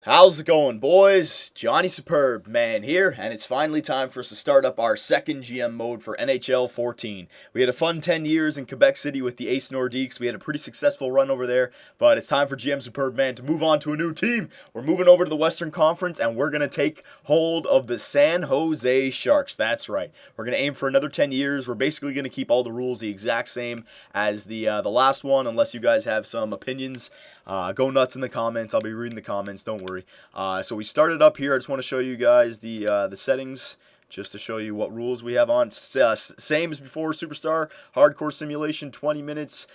How's it going, boys? Johnny Superbman here, and it's finally time for us to start up our second GM mode for NHL 14. We had a fun 10 years in Quebec City with the Ace Nordiques. We had a pretty successful run over there, but it's time for GM Superbman to move on to a new team. We're moving over to the Western Conference, and we're going to take hold of the San Jose Sharks. That's right. We're going to aim for another 10 years. We're basically going to keep all the rules the exact same as the last one, unless you guys have some opinions. Go nuts in the comments. I'll be reading the comments. Don't worry. So we started up here. I just want to show you guys the settings, just to show you what rules we have on. Same as before, Superstar, Hardcore Simulation, 20 minutes.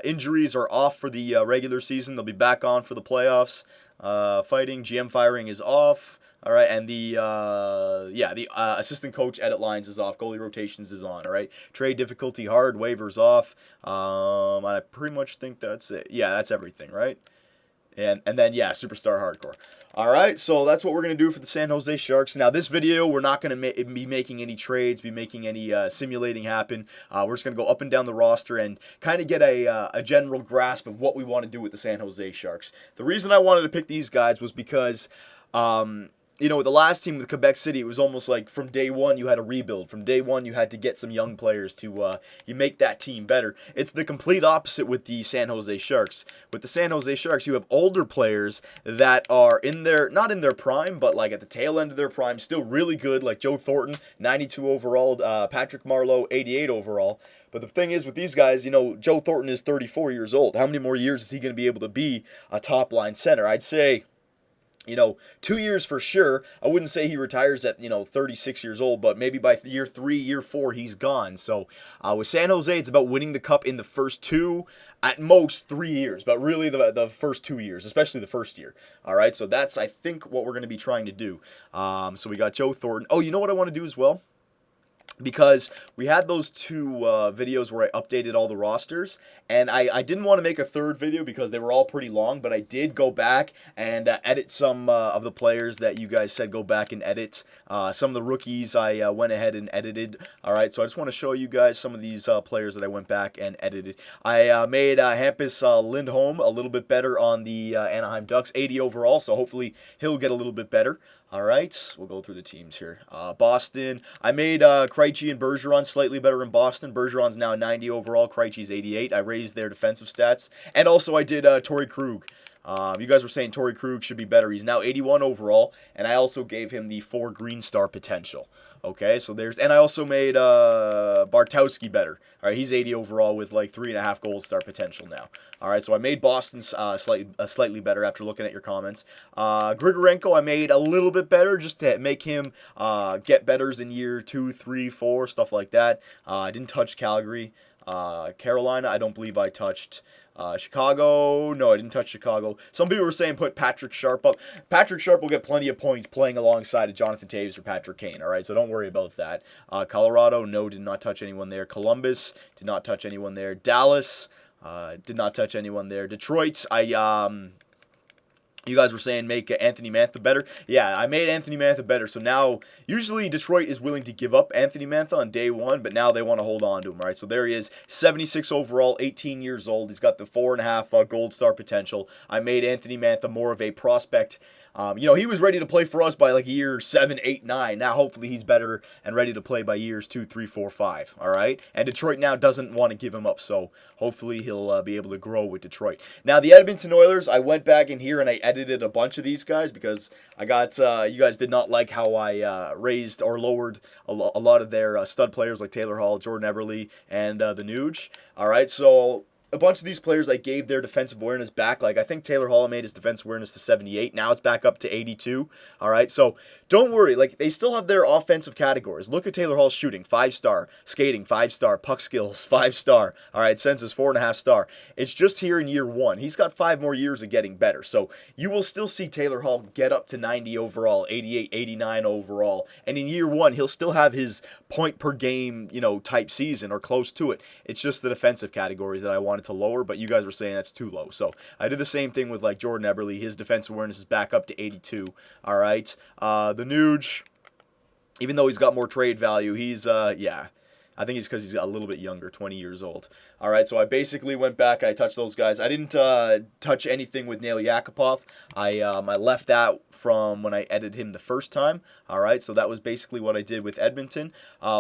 Injuries are off for the regular season. They'll be back on for the playoffs. Fighting, GM firing is off. All right, and the assistant coach edit lines is off. Goalie rotations is on. All right, trade difficulty hard, waivers off. I pretty much think that's it. Yeah, that's everything, right? And then, yeah, Superstar Hardcore. All right, so that's what we're going to do for the San Jose Sharks. Now, this video, we're not going to be making any trades, be making any simulating happen. We're just going to go up and down the roster and kind of get a general grasp of what we want to do with the San Jose Sharks. The reason I wanted to pick these guys was because with the last team with Quebec City, it was almost like from day one you had a rebuild. From day one you had to get some young players to you make that team better. It's the complete opposite with the San Jose Sharks. With the San Jose Sharks, you have older players that are not in their prime, but like at the tail end of their prime, still really good, like Joe Thornton, 92 overall, Patrick Marleau, 88 overall. But the thing is with these guys, Joe Thornton is 34 years old. How many more years is he going to be able to be a top-line center? I'd say 2 years for sure. I wouldn't say he retires at, 36 years old, but maybe by year 3, year 4, he's gone. So with San Jose, it's about winning the cup in the first 2, at most 3 years, but really the first 2 years, especially the first year. All right, so that's, I think, what we're going to be trying to do. So we got Joe Thornton. Oh, you know what I want to do as well? Because we had those two videos where I updated all the rosters, and I didn't want to make a third video because they were all pretty long, but I did go back and edit some of the players that you guys said go back and edit. Some of the rookies I went ahead and edited. All right, so I just want to show you guys some of these players that I went back and edited. I made Hampus Lindholm a little bit better on the Anaheim Ducks, 80 overall, so hopefully he'll get a little bit better. All right, we'll go through the teams here. Boston, I made Krejci and Bergeron slightly better in Boston. Bergeron's now 90 overall, Krejci's 88. I raised their defensive stats. And also I did Torrey Krug. You guys were saying Torrey Krug should be better. He's now 81 overall, and I also gave him the 4 Green Star potential. Okay, so and I also made Bartowski better. All right, he's 80 overall with like 3.5 Gold Star potential now. All right, so I made Boston slightly better after looking at your comments. Grigorenko I made a little bit better just to make him get betters in year 2, 3, 4, stuff like that. I didn't touch Calgary. Carolina, I don't believe I touched. Chicago, no, I didn't touch Chicago. Some people were saying put Patrick Sharp up. Patrick Sharp will get plenty of points playing alongside of Jonathan Toews or Patrick Kane, all right? So don't worry about that. Colorado, no, did not touch anyone there. Columbus, did not touch anyone there. Dallas, did not touch anyone there. Detroit, you guys were saying make Anthony Mantha better. Yeah, I made Anthony Mantha better. So now, usually Detroit is willing to give up Anthony Mantha on day 1, but now they want to hold on to him, right? So there he is, 76 overall, 18 years old. He's got the 4.5 Gold Star potential. I made Anthony Mantha more of a prospect. He was ready to play for us by like year 7, 8, 9. Now, hopefully, he's better and ready to play by years 2, 3, 4, 5. All right? And Detroit now doesn't want to give him up, so hopefully he'll be able to grow with Detroit. Now, the Edmonton Oilers, I went back in here and I edited a bunch of these guys because I got you guys did not like how I raised or lowered a lot of their stud players like Taylor Hall, Jordan Eberle, and the Nuge. All right, so a bunch of these players I gave their defensive awareness back. Like I think Taylor Hall made his defensive awareness to 78. Now it's back up to 82. All right, so don't worry. Like they still have their offensive categories. Look at Taylor Hall's shooting, 5-star, skating, 5-star, puck skills, 5-star. All right, senses 4.5-star. It's just here in year 1. He's got 5 more years of getting better. So you will still see Taylor Hall get up to 90 overall, 88, 89 overall, and in year 1 he'll still have his point per game, type season or close to it. It's just the defensive categories that I wanted to lower, but you guys were saying that's too low. So I did the same thing with like Jordan Eberle. His defensive awareness is back up to 82. All right. The Nuge, even though he's got more trade value, he's I think it's because he's a little bit younger, 20 years old. All right, so I basically went back and I touched those guys. I didn't touch anything with Nail Yakupov. I left that from when I edited him the first time. All right, so that was basically what I did with Edmonton.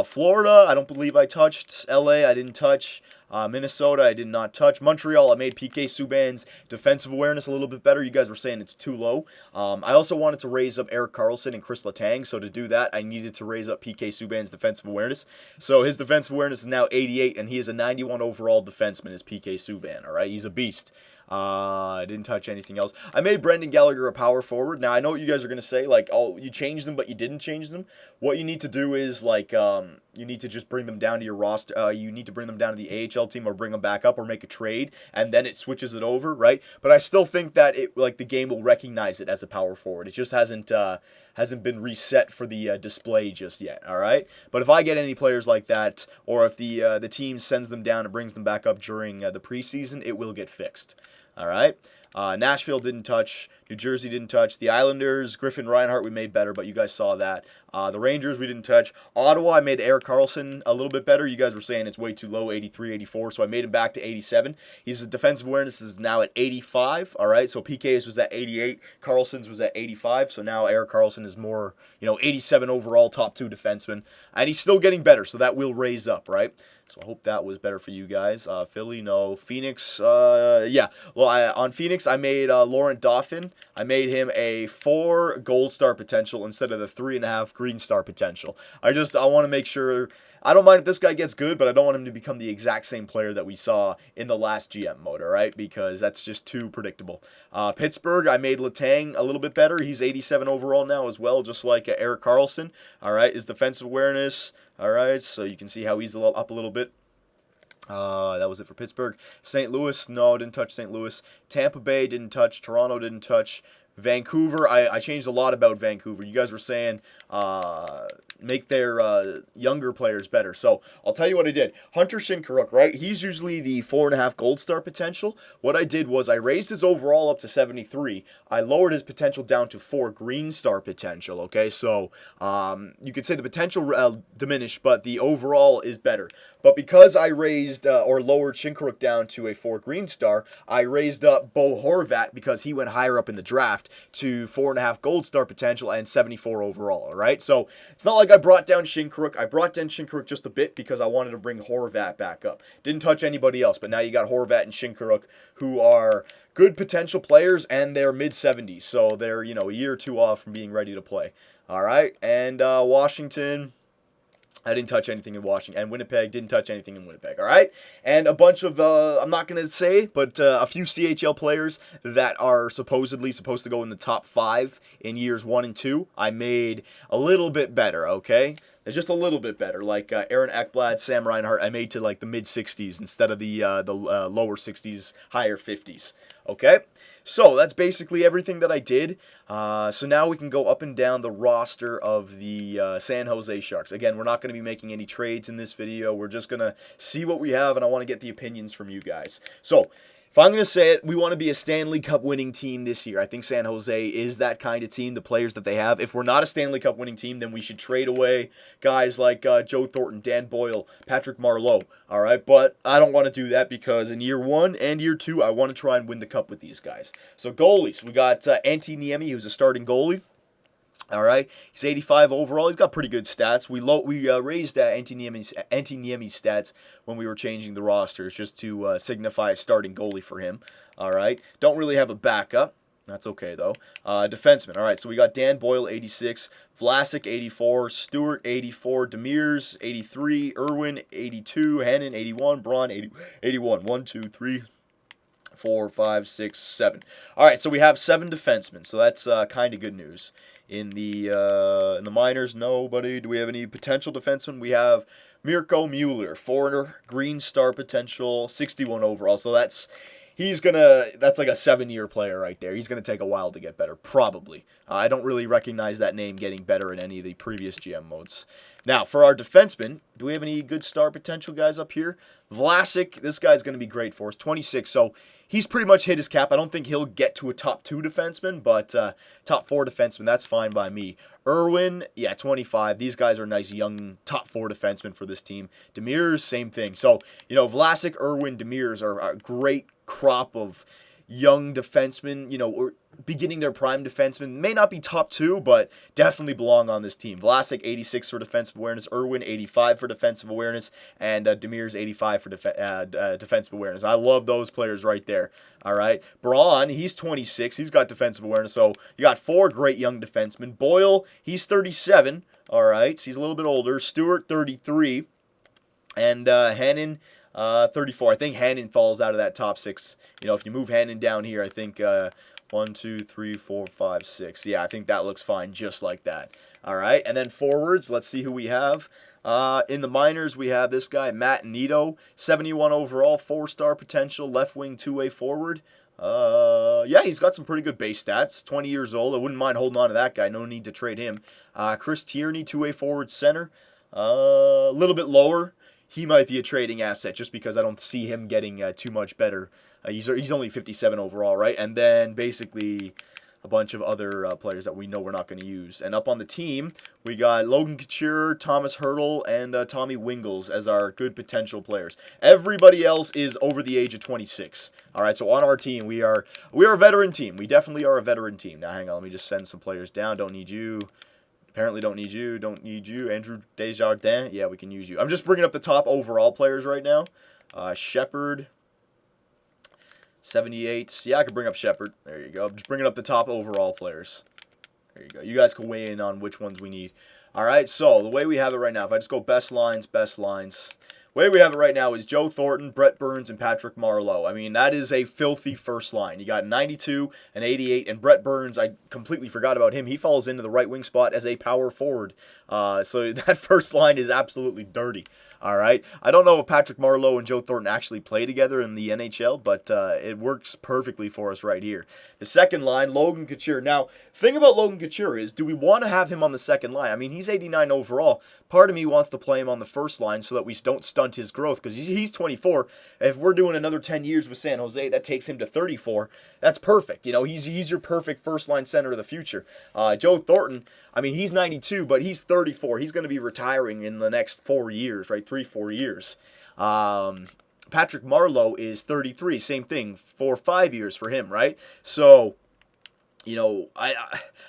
Florida, I don't believe I touched. LA, I didn't touch. Minnesota, I did not touch. Montreal, I made PK Subban's defensive awareness a little bit better. You guys were saying it's too low. I also wanted to raise up Erik Karlsson and Chris Letang, so to do that, I needed to raise up PK Subban's defensive awareness. So his defensive awareness is now 88, and he is a 91 overall defenseman, is PK Subban, all right? He's a beast. I didn't touch anything else. I made Brendan Gallagher a power forward. Now, I know what you guys are going to say, like, oh, you changed them, but you didn't change them. What you need to do is, like, you need to just bring them down to your roster. You need to bring them down to the AHL team or bring them back up or make a trade, and then it switches it over, right? But I still think that, the game will recognize it as a power forward. It just hasn't been reset for the display just yet, all right? But if I get any players like that, or if the team sends them down and brings them back up during the preseason, it will get fixed. All right. Nashville didn't touch. New Jersey didn't touch. The Islanders, Griffin Reinhart, we made better, but you guys saw that. The Rangers, we didn't touch. Ottawa, I made Erik Karlsson a little bit better. You guys were saying it's way too low, 83, 84, so I made him back to 87. His defensive awareness is now at 85, all right? So PK's was at 88. Karlsson's was at 85, so now Erik Karlsson is more, 87 overall, top 2 defenseman. And he's still getting better, so that will raise up, right? So I hope that was better for you guys. Philly, no. Phoenix, yeah. Well, on Phoenix, I made Laurent Dauphin. I made him a 4 gold star potential instead of the 3.5 green star potential. I want to make sure. I don't mind if this guy gets good, but I don't want him to become the exact same player that we saw in the last GM mode, all right? Because that's just too predictable. Pittsburgh, I made Letang a little bit better. He's 87 overall now as well, just like Erik Karlsson, all right? His defensive awareness, all right? So you can see how he's up a little bit. That was it for Pittsburgh. St. Louis, no, didn't touch St. Louis. Tampa Bay, didn't touch. Toronto, didn't touch. Vancouver, I changed a lot about Vancouver. You guys were saying make their younger players better. So I'll tell you what I did. Hunter Shinkaruk, right? He's usually the 4.5 gold star potential. What I did was I raised his overall up to 73. I lowered his potential down to 4 green star potential, okay? So you could say the potential diminished, but the overall is better. But because I raised or lowered Shinkaruk down to a 4 green star, I raised up Bo Horvat because he went higher up in the draft to 4.5 gold star potential and 74 overall, all right? So it's not like I brought down Shinkaruk. I brought down Shinkaruk just a bit because I wanted to bring Horvat back up. Didn't touch anybody else, but now you got Horvat and Shinkaruk who are good potential players and they're mid-70s, so they're, a year or two off from being ready to play, all right? And Washington, I didn't touch anything in Washington. And Winnipeg, didn't touch anything in Winnipeg, all right? And a bunch of, I'm not going to say, but a few CHL players that are supposedly supposed to go in the top 5 in years 1 and 2, I made a little bit better, okay? They're just a little bit better. Like Aaron Ekblad, Sam Reinhart, I made to like the mid-60s instead of the lower 60s, higher 50s, okay? So that's basically everything that I did. So now we can go up and down the roster of the San Jose Sharks. Again, we're not going to be making any trades in this video. We're just going to see what we have, and I want to get the opinions from you guys. So if I'm going to say it, we want to be a Stanley Cup winning team this year. I think San Jose is that kind of team, the players that they have. If we're not a Stanley Cup winning team, then we should trade away guys like Joe Thornton, Dan Boyle, Patrick Marleau, all right? But I don't want to do that because in year 1 and year 2, I want to try and win the Cup with these guys. So goalies, we got Antti Niemi, who's a starting goalie. All right, he's 85 overall. He's got pretty good stats. We raised Antti Niemi's stats when we were changing the rosters just to signify a starting goalie for him. All right, don't really have a backup. That's okay though. Defenseman. All right, so we got Dan Boyle 86, Vlasic 84, Stewart 84, Demers 83, Irwin 82, Hannon 81, Braun 81. 1, 2, 3. 4, 5, 6, 7. All right, so we have 7 defensemen, so that's kind of good news. In the minors, nobody. Do we have any potential defensemen? We have Mirko Mueller, 4 green star potential, 61 overall. So that's like a 7-year player right there. He's gonna take a while to get better, probably. I don't really recognize that name getting better in any of the previous GM modes. Now, for our defensemen, do we have any good star potential guys up here? Vlasic, this guy's going to be great for us, 26, so he's pretty much hit his cap. I don't think he'll get to a top 2 defenseman, but top 4 defenseman, that's fine by me. Irwin, yeah, 25. These guys are nice young top 4 defensemen for this team. Demers, same thing. So, Vlasic, Irwin, Demers are a great crop of young defensemen, or beginning their prime defensemen. May not be top 2, but definitely belong on this team. Vlasic, 86 for defensive awareness. Irwin, 85 for defensive awareness. And Demers, 85 for defensive awareness. I love those players right there. All right. Braun, he's 26. He's got defensive awareness. So you got 4 great young defensemen. Boyle, he's 37. All right. So he's a little bit older. Stewart, 33. And Hannon, 34. I think Hannon falls out of that top 6. If you move Hannon down here, I think 1, 2, 3, 4, 5, 6. Yeah, I think that looks fine just like that. All right, and then forwards, let's see who we have. In the minors, we have this guy, Matt Nito, 71 overall, 4-star potential, left wing, 2-way forward. Yeah, he's got some pretty good base stats. 20 years old. I wouldn't mind holding on to that guy. No need to trade him. Chris Tierney, 2-way forward center. A little bit lower. He might be a trading asset just because I don't see him getting too much better. He's only 57 overall, right? And then basically a bunch of other players that we know we're not going to use. And up on the team, we got Logan Couture, Thomas Hertl, and Tommy Wingles as our good potential players. Everybody else is over the age of 26. All right, so on our team, we are a veteran team. We definitely are a veteran team. Now, hang on, let me just send some players down. Don't need you. Apparently don't need you. Don't need you. Andrew Desjardins. Yeah, we can use you. I'm just bringing up the top overall players right now. Shepard. 78. Yeah, I can bring up Shepard. There you go. I'm just bringing up the top overall players. There you go. You guys can weigh in on which ones we need. All right, so the way we have it right now, if I just go best lines. The way we have it right now is Joe Thornton, Brett Burns, and Patrick Marleau. I mean, that is a filthy first line. You got 92 and 88, and Brett Burns, I completely forgot about him. He falls into the right wing spot as a power forward. So that first line is absolutely dirty. All right. I don't know if Patrick Marleau and Joe Thornton actually play together in the NHL, but it works perfectly for us right here. The second line, Logan Couture. Now, thing about Logan Couture is, do we want to have him on the second line? I mean, he's 89 overall. Part of me wants to play him on the first line so that we don't stunt his growth because he's 24. If we're doing another 10 years with San Jose, that takes him to 34. That's perfect. He's your perfect first line center of the future. Joe Thornton, I mean, he's 92, but he's 34. He's going to be retiring in the next 4 years, right? 3-4 years. Patrick Marleau is 33. Same thing, 4 or 5 years for him, right? So, I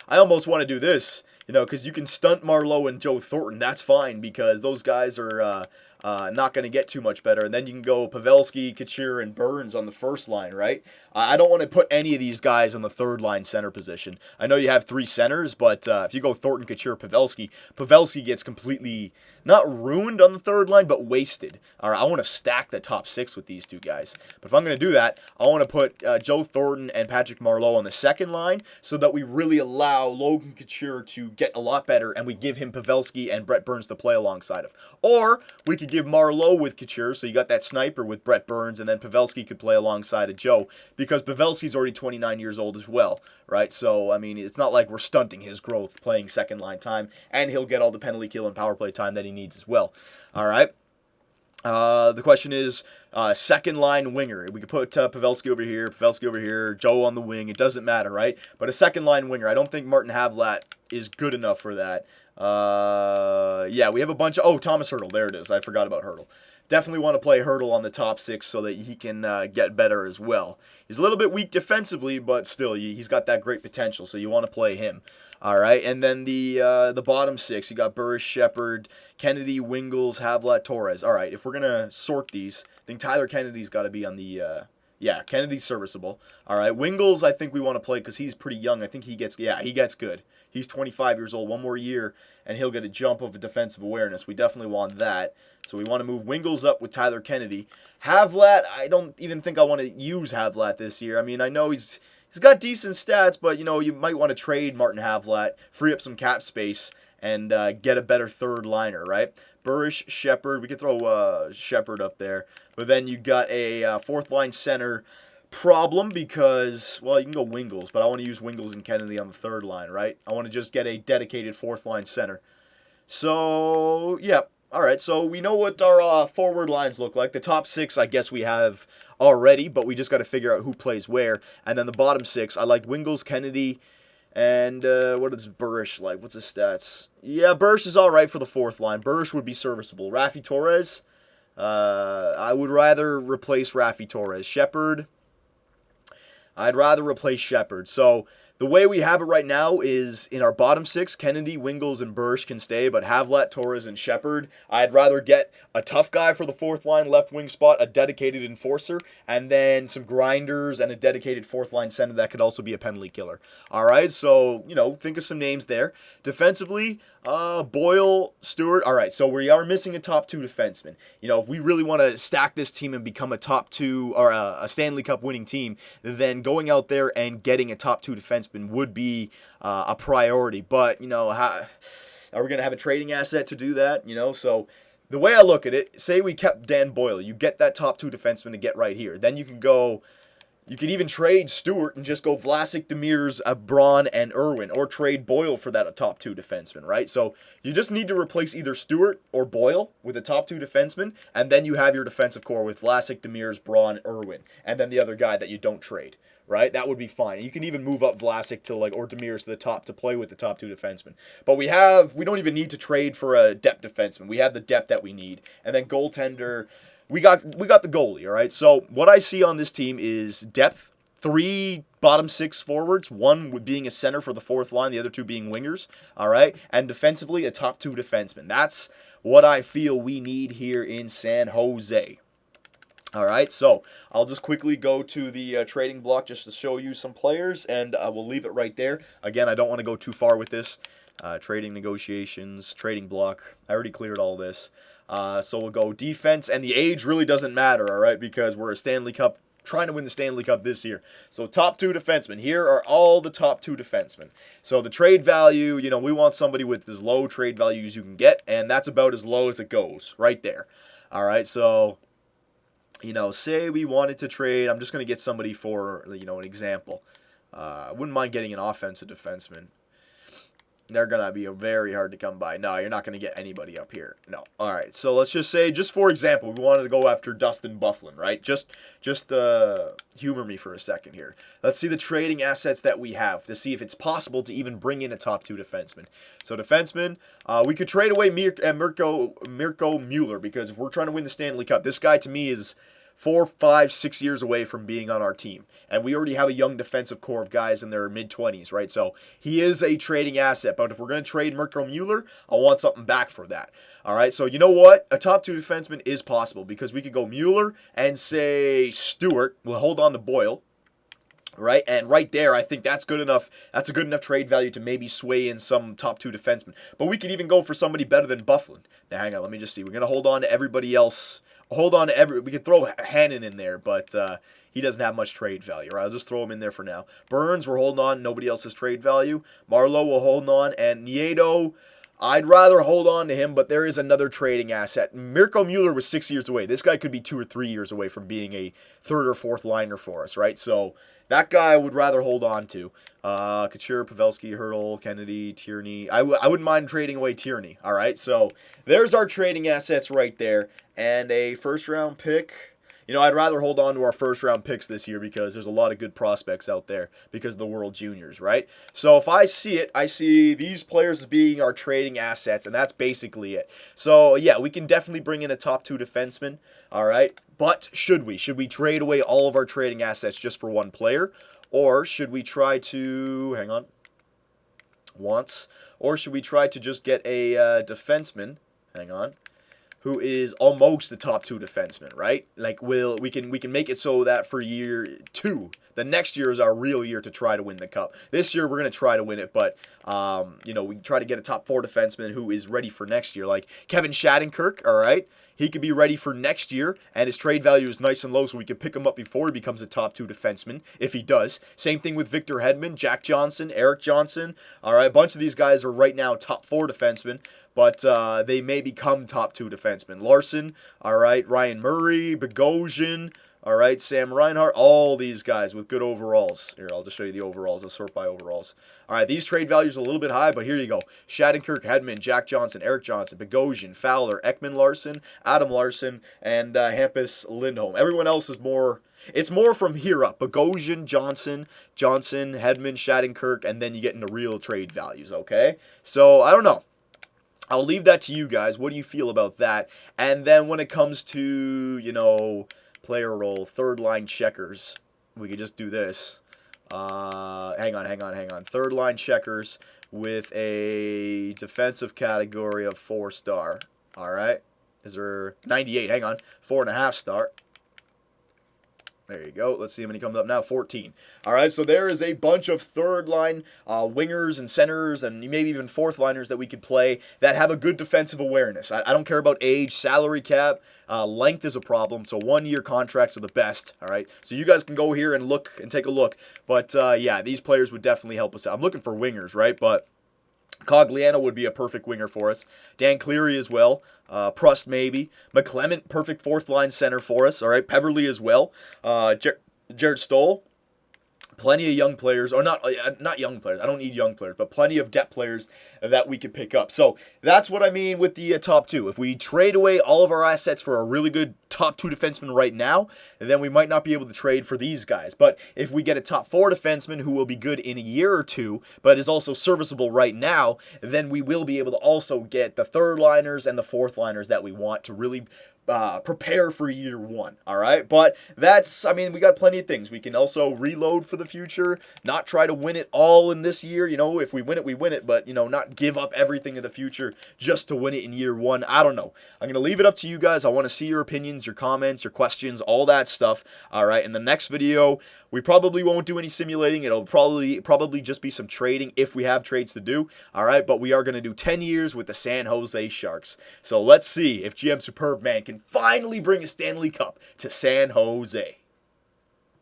almost want to do this, because you can stunt Marleau and Joe Thornton. That's fine because those guys are not going to get too much better. And then you can go Pavelski, Couture, and Burns on the first line, right? I don't want to put any of these guys on the third line center position. I know you have 3 centers, but if you go Thornton, Couture, Pavelski gets completely, not ruined on the third line, but wasted. All right, I want to stack the top 6 with these 2 guys. But if I'm going to do that, I want to put Joe Thornton and Patrick Marleau on the second line so that we really allow Logan Couture to get a lot better and we give him Pavelski and Brett Burns to play alongside of. Or we could give Marleau with Couture, so you got that sniper with Brett Burns, and then Pavelski could play alongside of Joe, because Pavelski's already 29 years old as well, right? So, I mean, it's not like we're stunting his growth playing second line time, and he'll get all the penalty kill and power play time that he needs as well. All right. The question is second line winger. We could put Pavelski over here, Joe on the wing. It doesn't matter, right? But a second line winger. I don't think Martin Havlat is good enough for that. Yeah, we have a bunch of... Oh, Thomas Hertl. There it is. I forgot about Hertl. Definitely want to play Hertl on the top 6 so that he can get better as well. He's a little bit weak defensively, but still, he's got that great potential, so you want to play him. All right, and then the bottom 6, you got Burris, Shepard, Kennedy, Wingles, Havlat, Torres. All right, if we're going to sort these, I think Tyler Kennedy's got to be on the... Yeah, Kennedy's serviceable. All right, Wingles, I think we want to play because he's pretty young. I think he gets good. He's 25 years old, 1 more year, and he'll get a jump of defensive awareness. We definitely want that. So we want to move Wingles up with Tyler Kennedy. Havlat, I don't even think I want to use Havlat this year. I mean, I know he's got decent stats, but, you might want to trade Martin Havlat, free up some cap space, and get a better third liner, right? Burrish, Shepard. We could throw Shepard up there. But then you got a fourth line center, problem because, well, you can go Wingles, but I want to use Wingles and Kennedy on the third line, right? I want to just get a dedicated fourth line center. So, yeah. All right, so we know what our forward lines look like. The top six, I guess we have already, but we just got to figure out who plays where. And then the bottom six, I like Wingles, Kennedy, and what is Burrish like? What's his stats? Yeah, Burrish is all right for the fourth line. Burrish would be serviceable. Raffi Torres, I would rather replace Raffi Torres. Shepherd, I'd rather replace Shepherd. So the way we have it right now is in our bottom six, Kennedy, Wingles, and Bursch can stay, but Havlat, Torres, and Shepherd, I'd rather get a tough guy for the fourth line left wing spot, a dedicated enforcer, and then some grinders and a dedicated fourth line center that could also be a penalty killer. All right, so, think of some names there. Defensively, Boyle, Stewart. All right, so we are missing a top two defenseman. If we really want to stack this team and become a top two or a Stanley Cup winning team, then going out there and getting a top two defenseman would be a priority. But, are we going to have a trading asset to do that? So the way I look at it, say we kept Dan Boyle, you get that top two defenseman to get right here. Then you could even trade Stewart and just go Vlasic, Demers, Braun, and Irwin, or trade Boyle for that top two defenseman, right? So you just need to replace either Stewart or Boyle with a top two defenseman, and then you have your defensive core with Vlasic, Demers, Braun, Irwin, and then the other guy that you don't trade, right? That would be fine. You can even move up Vlasic to or Demers to the top to play with the top two defensemen. But we don't even need to trade for a depth defenseman. We have the depth that we need, and then goaltender. We got the goalie, all right? So what I see on this team is depth, 3 bottom 6 forwards, 1 being a center for the fourth line, the other 2 being wingers, all right? And defensively, a top 2 defenseman. That's what I feel we need here in San Jose. All right, so I'll just quickly go to the trading block just to show you some players, and we'll leave it right there. Again, I don't want to go too far with this. Trading negotiations, trading block. I already cleared all this. So we'll go defense, and the age really doesn't matter, all right, because we're a Stanley Cup, trying to win the Stanley Cup this year. So top 2 defensemen. Here are all the top 2 defensemen. So the trade value, we want somebody with as low trade value as you can get, and that's about as low as it goes, right there. All right, so, say we wanted to trade, I'm just going to get somebody for, an example. I wouldn't mind getting an offensive defenseman. They're going to be very hard to come by. No, you're not going to get anybody up here. No. All right. So let's just say, just for example, we wanted to go after Dustin Byfuglien, right? Just humor me for a second here. Let's see the trading assets that we have to see if it's possible to even bring in a top 2 defenseman. So defenseman, we could trade away Mirko Mueller, because if we're trying to win the Stanley Cup, this guy to me is 4, 5, 6 years away from being on our team. And we already have a young defensive core of guys in their mid-20s, right? So he is a trading asset. But if we're going to trade Mirko Mueller, I want something back for that. All right, so you know what? A top 2 defenseman is possible, because we could go Mueller and, say, Stewart. We'll hold on to Boyle. Right, and right there, I think that's good enough. That's a good enough trade value to maybe sway in some top 2 defensemen. But we could even go for somebody better than Byfuglien. Now, hang on, let me just see. We're going to hold on to everybody else. We could throw Hannon in there, but he doesn't have much trade value. Right? I'll just throw him in there for now. Burns, we're holding on. Nobody else has trade value. Marlowe, we're holding on. And Nieto, I'd rather hold on to him, but there is another trading asset. Mirko Mueller was 6 years away. This guy could be 2 or 3 years away from being a third or fourth liner for us, right? So that guy I would rather hold on to. Couture, Pavelski, Hurdle, Kennedy, Tierney. I wouldn't mind trading away Tierney, all right? So there's our trading assets right there. And a first-round pick. I'd rather hold on to our first-round picks this year, because there's a lot of good prospects out there because of the World Juniors, right? So if I see it, I see these players as being our trading assets, and that's basically it. So, yeah, we can definitely bring in a top 2 defenseman, all right? But should we? Should we trade away all of our trading assets just for one player? Or should we try to, or should we try to just get a defenseman, who is almost the top 2 defenseman, right? Like, we can make it so that for year 2, the next year is our real year to try to win the cup. This year we're going to try to win it, but we try to get a top 4 defenseman who is ready for next year, like Kevin Shattenkirk, all right? He could be ready for next year, and his trade value is nice and low, so we can pick him up before he becomes a top 2 defenseman, if he does. Same thing with Victor Hedman, Jack Johnson, Eric Johnson. All right, a bunch of these guys are right now top 4 defensemen, but they may become top 2 defensemen. Larson, all right, Ryan Murray, Bogosian, All right, Sam Reinhart, all these guys with good overalls. Here, I'll just show you the overalls. I'll sort by overalls. All right, these trade values are a little bit high, but here you go. Shattenkirk, Hedman, Jack Johnson, Eric Johnson, Bogosian, Fowler, Ekman Larson, Adam Larson, and Hampus Lindholm. Everyone else is more... It's more from here up. Bogosian, Johnson, Hedman, Shattenkirk, and then you get into real trade values, okay? So, I don't know. I'll leave that to you guys. What do you feel about that? And then when it comes to, you know... player role, third line checkers. We could just do this. Hang on. Third line checkers with a defensive category of 4-star. All right. Is there 98? Hang on. 4.5 star. There you go. Let's see how many comes up now. 14. All right, so there is a bunch of third-line wingers and centers and maybe even fourth-liners that we could play that have a good defensive awareness. I don't care about age, salary cap. Length is a problem, so 1-year contracts are the best, all right? So you guys can go here and look and take a look. But, yeah, these players would definitely help us out. I'm looking for wingers, right? But Cogliano would be a perfect winger for us. Dan Cleary as well. Prust maybe. McClement, perfect fourth-line center for us. All right, Peverly as well. Jared Stoll. Plenty of young players, or not young players. I don't need young players, but plenty of depth players that we could pick up. So that's what I mean with the top two. If we trade away all of our assets for a really good top 2 defenseman right now, then we might not be able to trade for these guys. But if we get a top 4 defenseman who will be good in a year or two, but is also serviceable right now, then we will be able to also get the third liners and the fourth liners that we want to really prepare for year 1, all right? But that's, I mean, we got plenty of things. We can also reload for the future, not try to win it all in this year. You know, if we win it, we win it, but, you know, not give up everything in the future just to win it in year 1. I don't know. I'm going to leave it up to you guys. I want to see your opinions, your comments, your questions, all that stuff, all right? In the next video, we probably won't do any simulating. It'll probably just be some trading if we have trades to do, all right? But we are going to do 10 years with the San Jose Sharks. So let's see if GM Superbman can finally bring a Stanley Cup to San Jose.